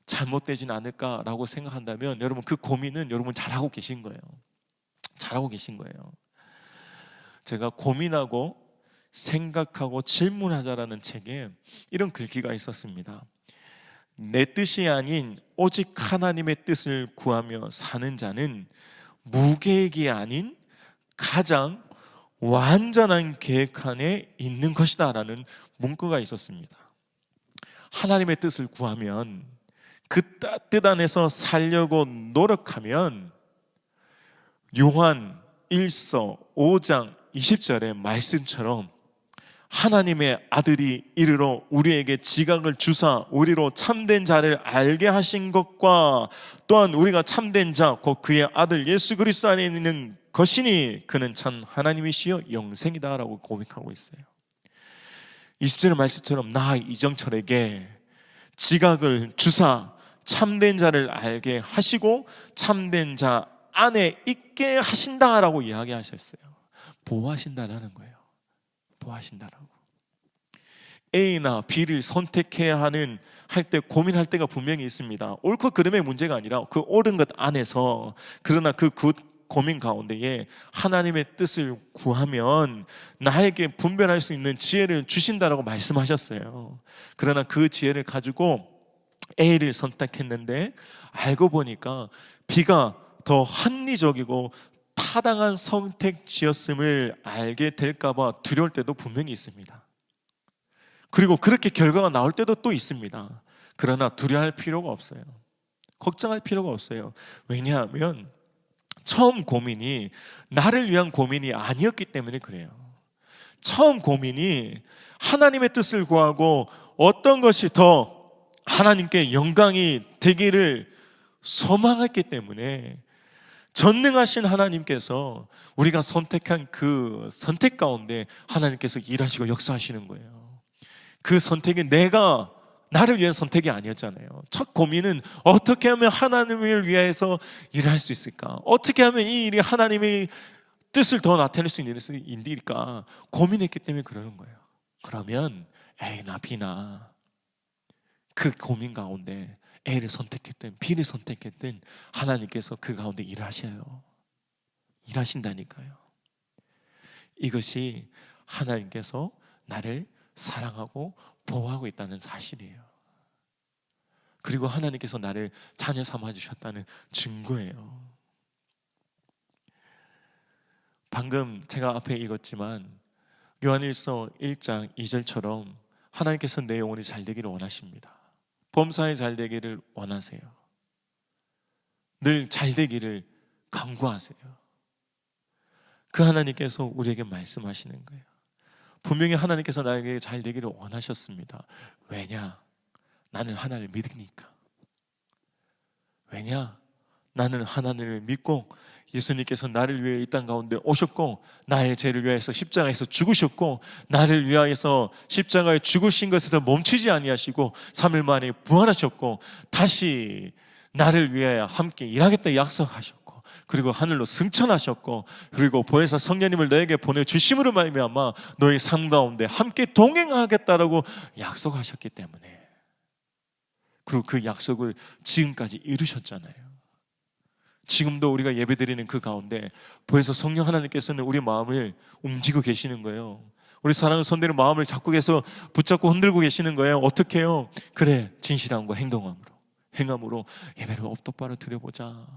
잘못되진 않을까라고 생각한다면 여러분, 그 고민은 여러분 잘하고 계신 거예요. 잘하고 계신 거예요. 제가 고민하고 생각하고 질문하자라는 책에 이런 글귀가 있었습니다. 내 뜻이 아닌 오직 하나님의 뜻을 구하며 사는 자는 무계획이 아닌 가장 완전한 계획 안에 있는 것이다 라는 문구가 있었습니다. 하나님의 뜻을 구하면 그 뜻 안에서 살려고 노력하면 요한 1서 5장 20절의 말씀처럼 하나님의 아들이 이르러 우리에게 지각을 주사 우리로 참된 자를 알게 하신 것과 또한 우리가 참된 자 곧 그의 아들 예수 그리스도 안에 있는 것이니 그는 참 하나님이시여 영생이다 라고 고백하고 있어요. 20절의 말씀처럼 나 이정철에게 지각을 주사 참된 자를 알게 하시고 참된 자 안에 있게 하신다라고 이야기하셨어요. 보호하신다라는 거예요. 보호하신다라고. A나 B를 선택해야 할 때 고민할 때가 분명히 있습니다. 옳고 그름의 문제가 아니라 그 옳은 것 안에서, 그러나 그 고민 가운데에 하나님의 뜻을 구하면 나에게 분별할 수 있는 지혜를 주신다라고 말씀하셨어요. 그러나 그 지혜를 가지고 A를 선택했는데 알고 보니까 B가 더 합리적이고 타당한 선택지였음을 알게 될까봐 두려울 때도 분명히 있습니다. 그리고 그렇게 결과가 나올 때도 또 있습니다. 그러나 두려워할 필요가 없어요. 걱정할 필요가 없어요. 왜냐하면 처음 고민이 나를 위한 고민이 아니었기 때문에 그래요. 처음 고민이 하나님의 뜻을 구하고 어떤 것이 더 하나님께 영광이 되기를 소망했기 때문에 전능하신 하나님께서 우리가 선택한 그 선택 가운데 하나님께서 일하시고 역사하시는 거예요. 그 선택이 나를 위한 선택이 아니었잖아요. 첫 고민은 어떻게 하면 하나님을 위해서 일할 수 있을까? 어떻게 하면 이 일이 하나님의 뜻을 더 나타낼 수 있는 일일까? 고민했기 때문에 그러는 거예요. 그러면 A나 B나 그 고민 가운데 A를 선택했든 B를 선택했든 하나님께서 그 가운데 일하셔요. 일하신다니까요. 이것이 하나님께서 나를 사랑하고 보호하고 있다는 사실이에요. 그리고 하나님께서 나를 자녀 삼아 주셨다는 증거예요. 방금 제가 앞에 읽었지만 요한일서 1장 2절처럼 하나님께서 내 영혼이 잘 되기를 원하십니다. 범사에 잘 되기를 원하세요. 늘 잘 되기를 간구하세요. 그 하나님께서 우리에게 말씀하시는 거예요. 분명히 하나님께서 나에게 잘 되기를 원하셨습니다. 왜냐? 나는 하나님을 믿으니까. 왜냐? 나는 하나님을 믿고 예수님께서 나를 위해 이 땅 가운데 오셨고 나의 죄를 위하여서 십자가에서 죽으셨고 나를 위하여서 십자가에 죽으신 것에서 멈추지 아니하시고 3일 만에 부활하셨고 다시 나를 위하여 함께 일하겠다 약속하셨고 그리고 하늘로 승천하셨고 그리고 보혜사 성령님을 너에게 보내주심으로 말미암아 너의 삶 가운데 함께 동행하겠다라고 약속하셨기 때문에 그리고 그 약속을 지금까지 이루셨잖아요. 지금도 우리가 예배드리는 그 가운데 보혜사 성령 하나님께서는 우리 마음을 움직이고 계시는 거예요. 우리 사랑하는 손들의 마음을 잡고 계서 붙잡고 흔들고 계시는 거예요. 어떻게 해요? 그래, 진실함과 행함으로 예배를 똑바로 드려보자.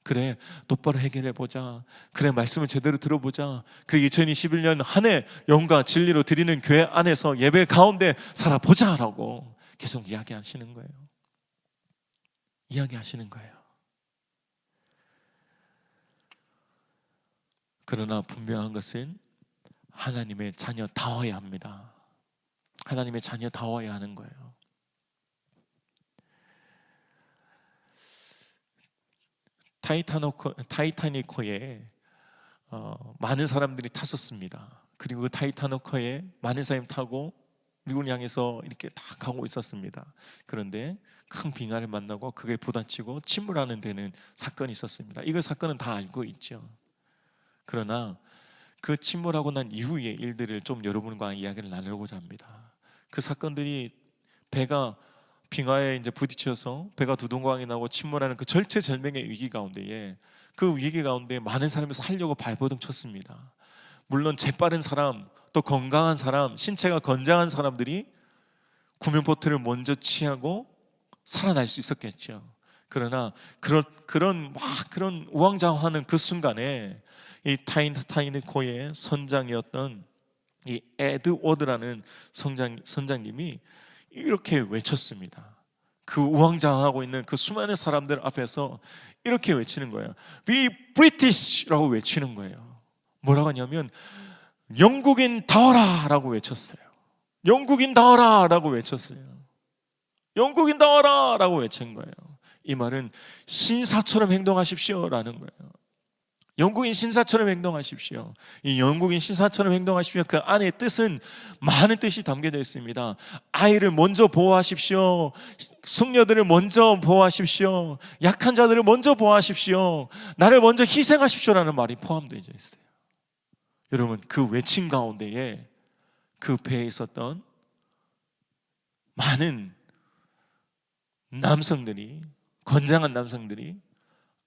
그래, 똑바로 해결해 보자. 그래, 말씀을 제대로 들어보자. 그래, 2021년 한 해 영과 진리로 드리는 교회 안에서 예배 가운데 살아보자라고 계속 이야기하시는 거예요. 이야기하시는 거예요. 그러나 분명한 것은 하나님의 자녀다워야 합니다. 하나님의 자녀다워야 하는 거예요. 타이타닉호에 많은 사람들이 탔었습니다. 그리고 그 타이타닉호에 많은 사람이 타고 미국을 향해서 이렇게 다 가고 있었습니다. 그런데 큰 빙하를 만나고 그게 부딪히고 침몰하는 데는 사건이 있었습니다. 이거 사건은 다 알고 있죠. 그러나 그 침몰하고 난 이후의 일들을 좀 여러분과 이야기를 나누고자 합니다. 그 사건들이 배가 빙하에 이제 부딪혀서 배가 두동강이 나고 침몰하는 그 절체절명의 위기 가운데에, 그 위기 가운데 많은 사람이 살려고 발버둥 쳤습니다. 물론 재빠른 사람, 또 건강한 사람, 신체가 건장한 사람들이 구명보트를 먼저 취하고 살아날 수 있었겠죠. 그러나 그런 우왕좌왕하는 그 순간에 이 타이타닉호의 선장이었던 이 에드워드라는 선장님이 이렇게 외쳤습니다. 그 우왕좌왕하고 있는 그 수많은 사람들 앞에서 이렇게 외치는 거예요. We British라고 외치는 거예요. 뭐라고 하냐면 영국인 다워라 라고 외쳤어요. 영국인 다워라 라고 외쳤어요. 영국인 다워라 라고 외친 거예요. 이 말은 신사처럼 행동하십시오 라는 거예요. 영국인 신사처럼 행동하십시오. 이 영국인 신사처럼 행동하십시오. 그 안에 뜻은 많은 뜻이 담겨져 있습니다. 아이를 먼저 보호하십시오. 숙녀들을 먼저 보호하십시오. 약한 자들을 먼저 보호하십시오. 나를 먼저 희생하십시오라는 말이 포함되어 있어요. 여러분, 그 외침 가운데에 그 배에 있었던 많은 남성들이, 건장한 남성들이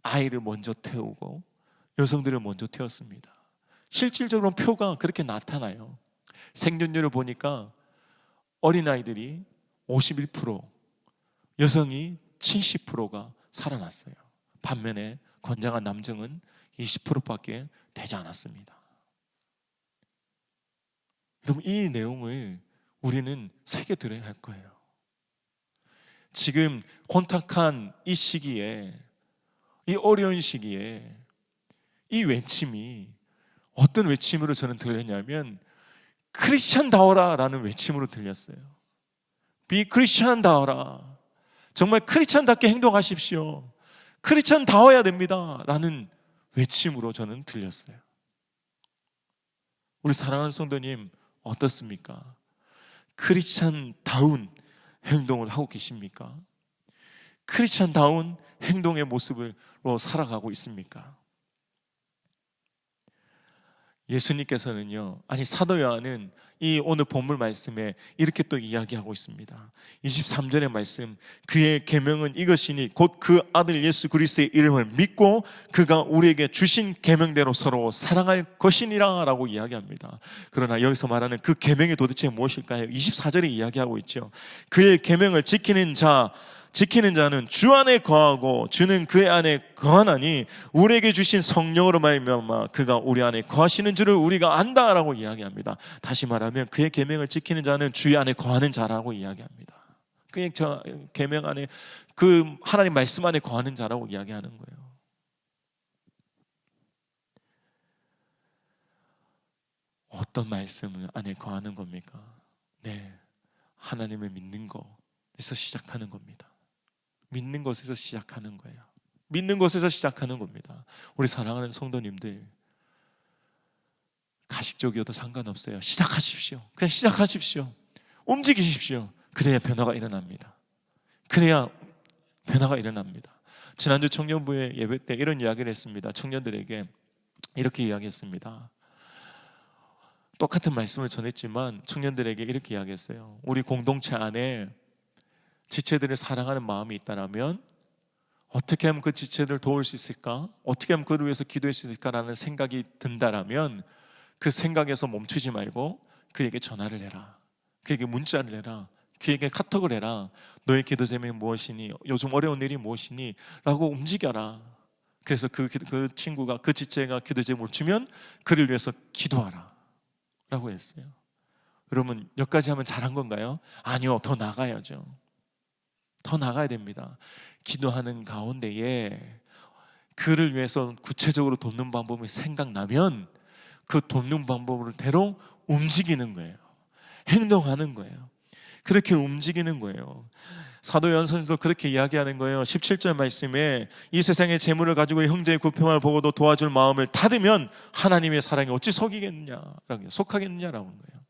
아이를 먼저 태우고 여성들을 먼저 태웠습니다. 실질적으로 표가 그렇게 나타나요. 생존율을 보니까 어린아이들이 51%, 여성이 70%가 살아났어요. 반면에 건장한 남성은 20%밖에 되지 않았습니다. 여러분, 이 내용을 우리는 새겨들어야 할 거예요. 지금 혼탁한 이 시기에, 이 어려운 시기에 이 외침이 어떤 외침으로 저는 들렸냐면 크리스찬다워라 라는 외침으로 들렸어요. Be 크리스찬다워라. 정말 크리스찬답게 행동하십시오. 크리스찬다워야 됩니다 라는 외침으로 저는 들렸어요. 우리 사랑하는 성도님, 어떻습니까? 크리스찬다운 행동을 하고 계십니까? 크리스찬다운 행동의 모습으로 살아가고 있습니까? 예수님께서는요, 사도 요한은 이 오늘 본문 말씀에 이렇게 또 이야기하고 있습니다. 23절의 말씀, 그의 계명은 이것이니 곧 그 아들 예수 그리스도의 이름을 믿고 그가 우리에게 주신 계명대로 서로 사랑할 것이니라 라고 이야기합니다. 그러나 여기서 말하는 그 계명이 도대체 무엇일까요? 24절에 이야기하고 있죠. 그의 계명을 지키는 자는 주 안에 거하고 주는 그의 안에 거하나니 우리에게 주신 성령으로 말미암아 그가 우리 안에 거하시는 줄을 우리가 안다라고 이야기합니다. 다시 말하면 그의 계명을 지키는 자는 주의 안에 거하는 자라고 이야기합니다. 그의 계명 안에, 그 하나님 말씀 안에 거하는 자라고 이야기하는 거예요. 어떤 말씀 안에 거하는 겁니까? 네, 하나님을 믿는 것에서 시작하는 겁니다. 믿는 것에서 시작하는 거예요. 믿는 것에서 시작하는 겁니다. 우리 사랑하는 성도님들, 가식적이어도 상관없어요. 시작하십시오. 그냥 시작하십시오. 움직이십시오. 그래야 변화가 일어납니다. 그래야 변화가 일어납니다. 지난주 청년부의 예배 때 이런 이야기를 했습니다. 청년들에게 이렇게 이야기했습니다. 똑같은 말씀을 전했지만 청년들에게 이렇게 이야기했어요. 우리 공동체 안에 지체들을 사랑하는 마음이 있다면 어떻게 하면 그 지체들을 도울 수 있을까? 어떻게 하면 그를 위해서 기도할 수 있을까라는 생각이 든다라면 그 생각에서 멈추지 말고 그에게 전화를 해라. 그에게 문자를 해라. 그에게 카톡을 해라. 너의 기도 제목이 무엇이니? 요즘 어려운 일이 무엇이니? 라고 움직여라. 그래서 그 친구가, 그 지체가 기도 제목을 주면 그를 위해서 기도하라 라고 했어요. 여러분, 여기까지 하면 잘한 건가요? 아니요, 더 나가야죠. 더 나가야 됩니다. 기도하는 가운데에 그를 위해서 구체적으로 돕는 방법이 생각나면 그 돕는 방법대로 움직이는 거예요. 행동하는 거예요. 그렇게 움직이는 거예요. 사도 요한선생도 그렇게 이야기하는 거예요. 17절 말씀에 이 세상의 재물을 가지고 형제의 구평을 보고도 도와줄 마음을 닫으면 하나님의 사랑이 어찌 속하겠느냐라고 하는 거예요.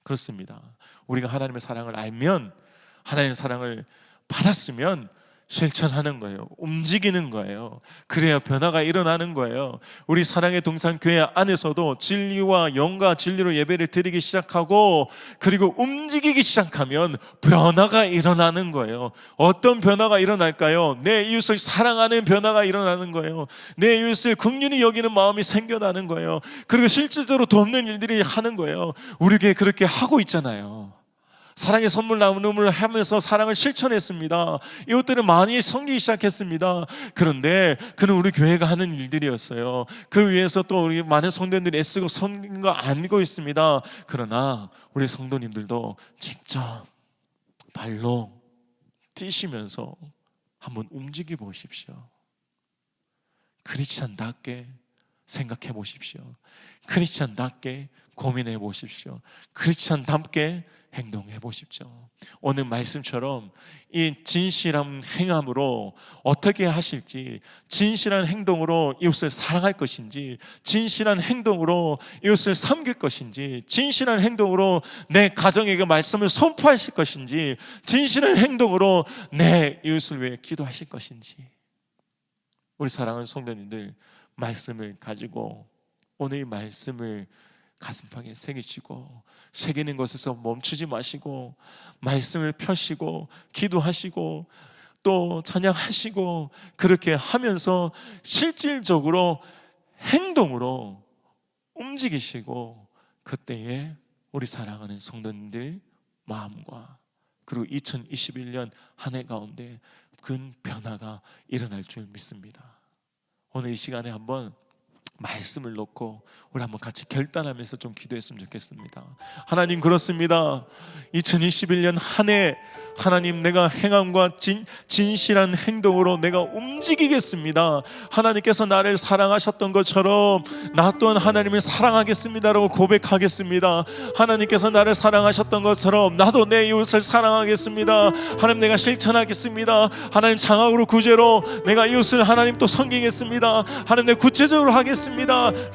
그렇습니다. 우리가 하나님의 사랑을 알면, 하나님의 사랑을 받았으면 실천하는 거예요. 움직이는 거예요. 그래야 변화가 일어나는 거예요. 우리 사랑의 동산 교회 안에서도 진리와 영과 진리로 예배를 드리기 시작하고, 그리고 움직이기 시작하면 변화가 일어나는 거예요. 어떤 변화가 일어날까요? 내 이웃을 사랑하는 변화가 일어나는 거예요. 내 이웃을 긍휼히 여기는 마음이 생겨나는 거예요. 그리고 실질적으로 돕는 일들이 하는 거예요. 우리 교회 그렇게 하고 있잖아요. 사랑의 선물 나눔을 하면서 사랑을 실천했습니다. 이것들을 많이 섬기기 시작했습니다. 그런데 그는 우리 교회가 하는 일들이었어요. 그를 위해서 또 우리 많은 성도님들이 애쓰고 섬긴 거 알고 있습니다. 그러나 우리 성도님들도 직접 발로 뛰시면서 한번 움직여 보십시오. 크리스찬답게 생각해 보십시오. 크리스찬답게 고민해 보십시오. 크리스찬답게 행동해 보십시오. 오늘 말씀처럼 이 진실한 행함으로 어떻게 하실지, 진실한 행동으로 이웃을 사랑할 것인지, 진실한 행동으로 이웃을 섬길 것인지, 진실한 행동으로 내 가정에게 말씀을 선포하실 것인지, 진실한 행동으로 내 이웃을 위해 기도하실 것인지, 우리 사랑하는 성도님들, 말씀을 가지고 오늘 이 말씀을 가슴팍에 새기시고, 새기는 것에서 멈추지 마시고 말씀을 펴시고 기도하시고 또 찬양하시고, 그렇게 하면서 실질적으로 행동으로 움직이시고, 그때에 우리 사랑하는 성도님들 마음과 그리고 2021년 한 해 가운데 큰 변화가 일어날 줄 믿습니다. 오늘 이 시간에 한번 말씀을 놓고 우리 한번 같이 결단하면서 좀 기도했으면 좋겠습니다. 하나님, 그렇습니다. 2021년 한 해 하나님, 내가 행함과 진실한 행동으로 내가 움직이겠습니다. 하나님께서 나를 사랑하셨던 것처럼 나 또한 하나님을 사랑하겠습니다라고 고백하겠습니다. 하나님께서 나를 사랑하셨던 것처럼 나도 내 이웃을 사랑하겠습니다. 하나님, 내가 실천하겠습니다. 하나님, 장학으로 구제로 내가 이웃을 하나님 또 섬기겠습니다. 하나님, 내가 구체적으로 하겠습니다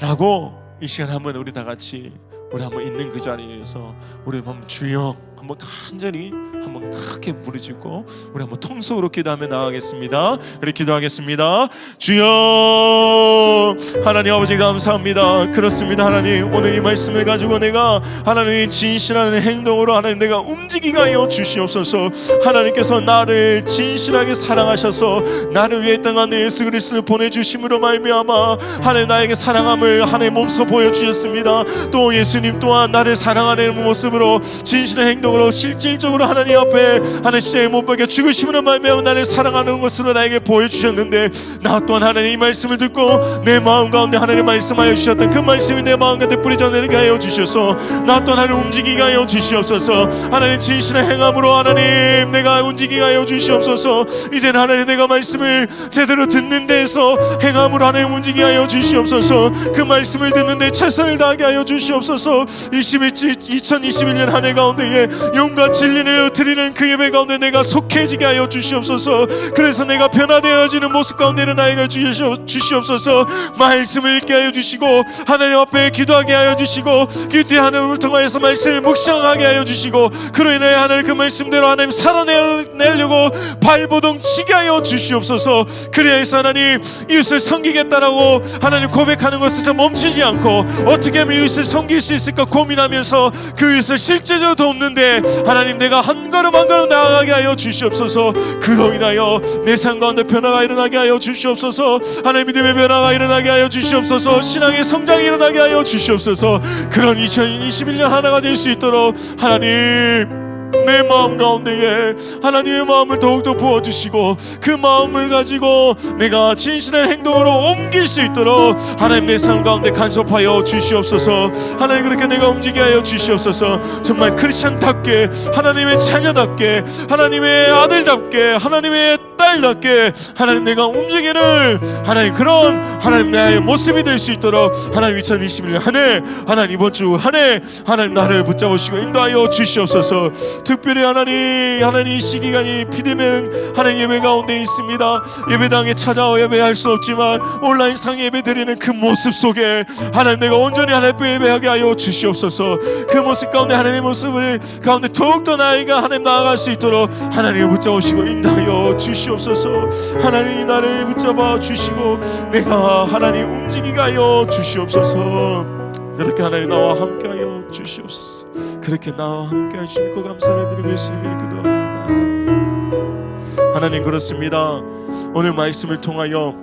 라고 이 시간 한번 우리 다 같이 우리 한번 있는 그 자리에서 우리 한번 주여 한번 간절히 한번 크게 부르짖고 우리 한번 통속으로 기도하며 나가겠습니다. 우리 기도하겠습니다. 주여, 하나님 아버지 감사합니다. 그렇습니다. 하나님, 오늘 이 말씀을 가지고 내가 하나님의 진실한 행동으로 하나님 내가 움직이게 하여 주시옵소서. 하나님께서 나를 진실하게 사랑하셔서 나를 위해 땅한 예수 그리스도를 보내주심으로 말미암아 하나님 나에게 사랑함을 하나님 몸소 보여주셨습니다. 또 예수님 또한 나를 사랑하는 모습으로 진실한 행동으로 실질적으로 하나님 앞에 하나님 십자가에 못 박혀 죽으심으로 말미암아 나를 사랑하는 것으로 나에게 보여주셨는데, 나 또한 하나님 이 말씀을 듣고 내 마음 가운데 하나님 말씀하여 주셨던 그 말씀이 내 마음 가운데 뿌리져내게 하여 주셔서 나 또한 하나님 움직이게 하여 주시옵소서. 하나님 진실한 행함으로 하나님 내가 움직이게 하여 주시옵소서. 이제는 하나님 내가 말씀을 제대로 듣는 데에서 행함으로 하나님 움직이게 하여 주시옵소서. 그 말씀을 듣는 데 최선을 다하게 하여 주시옵소서. 2021년 한 해 가운데에 영과 진리를 드리는 그 예배 가운데 내가 속해지게 하여 주시옵소서. 그래서 내가 변화되어지는 모습 가운데 나에게 주시옵소서. 말씀을 읽게 하여 주시고 하나님 앞에 기도하게 하여 주시고 기도의 하나님을 통하여서 말씀을 묵상하게 하여 주시고, 그로 인해 하나님 그 말씀대로 하나님 살아내려고 발버둥 치게 하여 주시옵소서. 그래야해서 하나님 이웃을 섬기겠다라고 하나님 고백하는 것을 좀 멈추지 않고 어떻게 하면 이웃을 섬길 수 있을까 고민하면서 그 이웃을 실제적으로 돕는데 하나님 내가 한 걸음 한 걸음 나아가게 하여 주시옵소서. 그로 인하여 내 삶 가운데 변화가 일어나게 하여 주시옵소서. 하나님 믿음의 변화가 일어나게 하여 주시옵소서. 신앙의 성장이 일어나게 하여 주시옵소서. 그런 2021년 하나가 될 수 있도록 하나님 내 마음 가운데에 하나님의 마음을 더욱더 부어주시고 그 마음을 가지고 내가 진실한 행동으로 옮길 수 있도록 하나님 내 삶 가운데 간섭하여 주시옵소서. 하나님 그렇게 내가 움직이게 하여 주시옵소서. 정말 크리스찬답게 하나님의 자녀답게 하나님의 아들답게 하나님의 딸답게 하나님 내가 움직이는 하나님 그런 하나님 나의 모습이 될 수 있도록 하나님 2021년 한 해 하나님 이번 주 한 해 하나님 나를 붙잡으시고 인도하여 주시옵소서. 특별히 하나님 이 시기간이 비대면 하나님 예배 가운데 있습니다. 예배당에 찾아와 예배할 수 없지만 온라인 상 예배 드리는 그 모습 속에 하나님 내가 온전히 하나님 예배하게 하여 주시옵소서. 그 모습 가운데 하나님의 모습을 가운데 더욱더 나이가 하나님 나아갈 수 있도록 하나님을 붙잡으시고 인도하여 주시옵소서. 하나님 나를 붙잡아 주시고 내가 하나님 움직이게 하여 주시옵소서. 그렇게 하나님 나와 함께하여 주시옵소서. 그렇게 나와 함께해 주시고 감사를 드리며 예수님의 기도합니다. 하나님 그렇습니다. 오늘 말씀을 통하여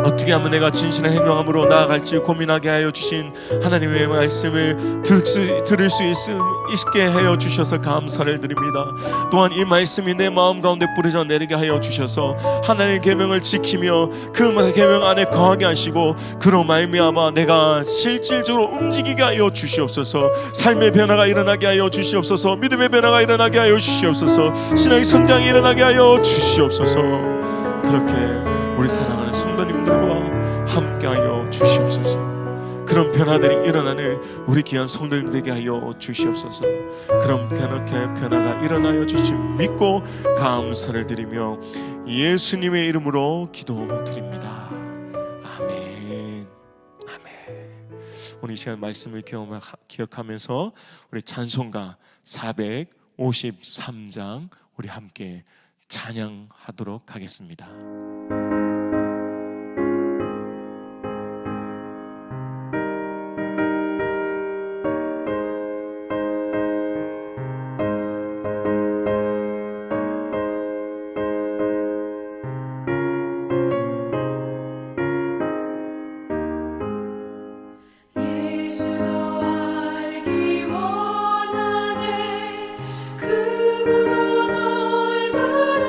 어떻게 하면 내가 진실한 행동함으로 나아갈지 고민하게 하여 주신 하나님의 말씀을 들을 수 있게 하여 주셔서 감사를 드립니다. 또한 이 말씀이 내 마음 가운데 뿌려져 내리게 하여 주셔서 하나님의 계명을 지키며 그 계명 안에 거하게 하시고 그로 말미암아 내가 실질적으로 움직이게 하여 주시옵소서. 삶의 변화가 일어나게 하여 주시옵소서. 믿음의 변화가 일어나게 하여 주시옵소서. 신앙의 성장이 일어나게 하여 주시옵소서. 그렇게 우리 사랑하는 성도님들과 함께하여 주시옵소서. 그런 변화들이 일어나는 우리 귀한 성도님 되게 하여 주시옵소서. 그런 그렇게 변화가 일어나여 주심 믿고 감사를 드리며 예수님의 이름으로 기도드립니다. 아멘. 아멘. 오늘 이 시간 말씀을 기억하면서 우리 찬송가 453장 우리 함께 찬양하도록 하겠습니다. 그 구원 얼마나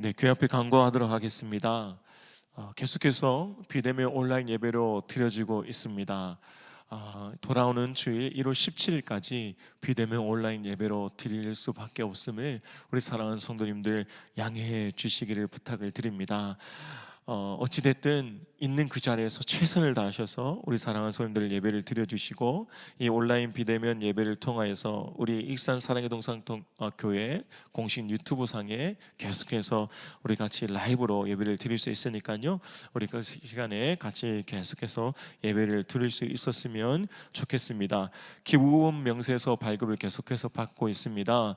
네, 교회 앞에 간구하도록 하겠습니다. 계속해서 비대면 온라인 예배로 드려지고 있습니다. 돌아오는 주일 1월 17일까지 비대면 온라인 예배로 드릴 수밖에 없음을 우리 사랑하는 성도님들 양해해 주시기를 부탁을 드립니다. 어찌됐든 있는 그 자리에서 최선을 다하셔서 우리 사랑하는 성도님들 예배를 드려주시고, 이 온라인 비대면 예배를 통하여서 우리 익산 사랑의 동상 교회 공식 유튜브 상에 계속해서 우리 같이 라이브로 예배를 드릴 수 있으니까요, 우리 그 시간에 같이 계속해서 예배를 드릴 수 있었으면 좋겠습니다. 기부금 명세서 발급을 계속해서 받고 있습니다.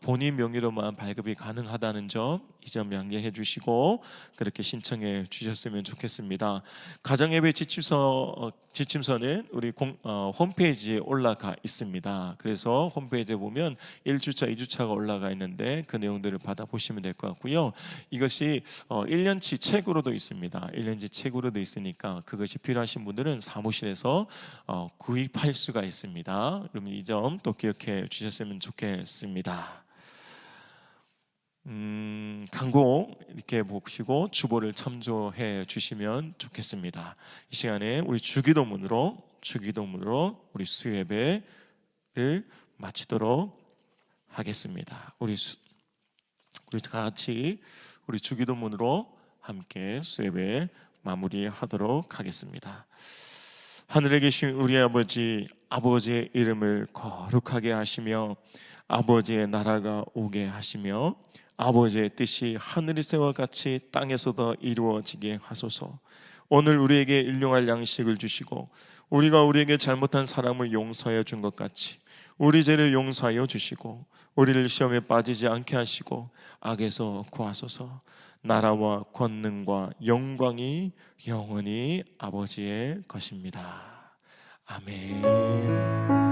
본인 명의로만 발급이 가능하다는 점, 이 점 양해해 주시고 그렇게 신청해 주셨으면 좋겠습니다. 가정예배 지침서는 우리 홈페이지에 올라가 있습니다. 그래서 홈페이지에 보면 1주차, 2주차가 올라가 있는데 그 내용들을 받아보시면 될 것 같고요. 이것이 1년치 책으로도 있습니다. 1년치 책으로도 있으니까 그것이 필요하신 분들은 사무실에서 구입할 수가 있습니다. 그러면 이 점 또 기억해 주셨으면 좋겠습니다. 강곡 이렇게 보시고 주보를 참조해 주시면 좋겠습니다. 이 시간에 우리 주기도문으로 우리 수예배를 마치도록 하겠습니다. 우리 같이 우리 주기도문으로 함께 수예배 마무리하도록 하겠습니다. 하늘에 계신 우리 아버지의 이름을 거룩하게 하시며 아버지의 나라가 오게 하시며 아버지의 뜻이 하늘에서와 같이 땅에서도 이루어지게 하소서. 오늘 우리에게 일용할 양식을 주시고 우리가 우리에게 잘못한 사람을 용서해 준 것 같이 우리 죄를 용서하여 주시고 우리를 시험에 빠지지 않게 하시고 악에서 구하소서. 나라와 권능과 영광이 영원히 아버지의 것입니다. 아멘.